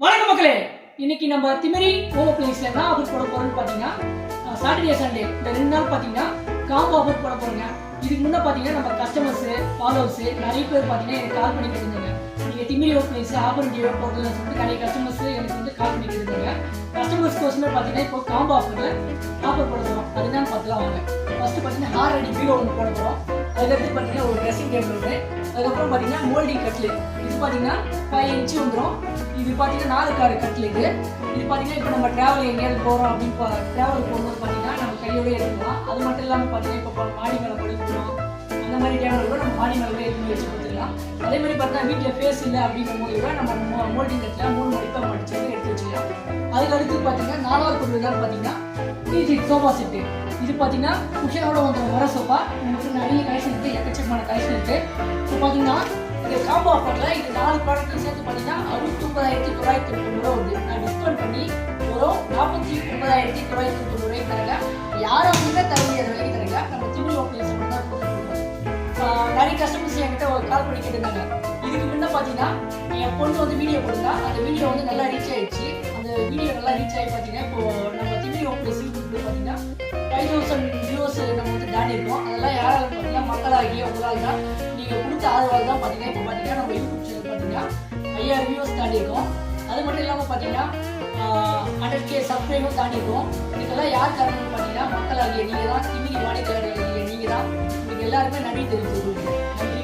வணக்கம் மக்களே, இன்னைக்கு நம்ம திமிரி ஹோம் அப்ளைன்ஸ்ல என்ன ஆஃபர் போட போறோம்னு பாத்தீங்கன்னா சாட்டர்டே சண்டே இந்த 2 நாள் பாத்தீங்கன்னா காம்போ ஆஃபர் போட போறோங்க. இதுக்கு முன்ன பாத்தீங்கன்னா நம்ம கஸ்டமர்ஸ் ஃபாலோவர்ஸ் நிறைய பேர் பாத்தீங்கன்னா எனக்கு கால் பண்ணி கேட்டிருந்தாங்க, நீங்க திமிரி ஹோம் அப்ளைன்ஸ் ஆஃபர் டியோ போடுறதுன்னு சொல்லிட்டு நிறைய கஸ்டமர்ஸ் எனக்கு வந்து கால் பண்ணி கேட்டிருந்தாங்க. கஸ்டமர்ஸ் கோசமே பாத்தீங்கன்னா இப்போ காம்போ ஆஃபர்ல ஆஃபர் போட போறோம். அது என்னன்னு பார்த்துலாம் வாங்க. ஃபர்ஸ்ட் பாத்தீங்கன்னா 6 அடி பீரோ ஒன்று போட போறோம். அதுக்கடுத்து பாத்தீங்கன்னா ஒரு ட்ரெஸ்ஸிங் டேபிள் ஒன்று, அதுக்கப்புறம் பாத்தீங்கன்னா மோல்டிங் கட்லு, இது பாத்தீங்கன்னா 5 இன்ச்சு வந்துடும். இது பார்த்தீங்கன்னா 4 கார் கட்டில் இது பார்த்தீங்கன்னா இப்போ நம்ம ட்ராவல் எங்கேயாவது போகிறோம் அப்படின்னு ட்ராவல் போகும்போது பார்த்தீங்கன்னா நம்ம கையோடய எடுத்துக்கலாம். அது மட்டும் இல்லாமல் பார்த்தீங்கன்னா இப்போ மாடி மேலே போடுறோம், அந்த மாதிரி டைமில் கூட நம்ம மாடி மேலே எடுத்து வச்சு கொடுத்துக்கலாம். அதே மாதிரி பார்த்தா வீட்டில் ஃபேஸ் இல்லை அப்படிங்கும் போது கூட நம்ம மோல்டிங் கட்டில் 3 மடிப்பாக மடிச்சு எடுத்து வச்சுக்கலாம். அதுக்கு அடுத்து பார்த்தீங்கன்னா 4வது பொருள் தான் பார்த்தீங்கன்னா சோஃபா செட்டு. இது பார்த்தீங்கன்னா குஷனோட வந்து வர சோஃபா நமக்கு நிறைய கலெக்ஷன் இருக்குது, எக்கச்சக்கமான கலெக்ஷன் இருக்குது. இப்போ பார்த்தீங்கன்னா இந்த காம்போ ஆஃபரில் இது 4 ப்ராடக்ட் சேர்த்து பார்த்தீங்கன்னா 69,990 ரூபா வருது. நான் டிஸ்கவுண்ட் பண்ணி ஒரு 49,990 ரூபாய்க்கு தரங்க. யாரும் வந்து தர முடியாத விலைக்கு தரங்க. நம்ம திமிரி ஓப்பனிங்ஸ் மட்டும் தான் கொடுத்துருக்கோம். நிறைய கஸ்டமர்ஸ் என்கிட்ட கால் பண்ணி கேட்டிருந்தாங்க, இதுக்கு முன்ன பார்த்தீங்கன்னா என் பொண்ணு வந்து வீடியோ போடுங்க, அந்த வீடியோ வந்து நல்லா ரீச் ஆயிடுச்சு. அந்த வீடியோ நல்லா ரீச் ஆகி பார்த்தீங்கன்னா இப்போ நம்ம திமிரி ஓப்பனிங்ஸ் யூடியூப்ல பார்த்தீங்கன்னா 5,000 வியூஸ் நம்ம வந்து தாண்டி இருக்கோம். அதெல்லாம் யாராலும் பார்த்தீங்கன்னா மக்களாகிய உங்களால் தான், நீங்கள் கொடுத்த ஆதரவால் தான் பார்த்தீங்கன்னா இப்போ பார்த்தீங்கன்னா நம்ம யூடியூப் சேனல் பார்த்தீங்கன்னா 5,000 வியூஸ் தாண்டி இருக்கோம். அது மட்டும் இல்லாமல் பார்த்தீங்கன்னா 100K சப்ஸ்கிரைபரும் தாண்டி இருக்கோம். இதுக்கெல்லாம் யார் காரணம்னு பார்த்தீங்கன்னா மக்களாகிய நீங்கள் தான், திமிரி வாடிக்கையாளர்கள் நீங்கள் தான். உங்களுக்கு எல்லாருமே நன்றி தெரிவித்துக் கொள்கிறேன். நன்றி.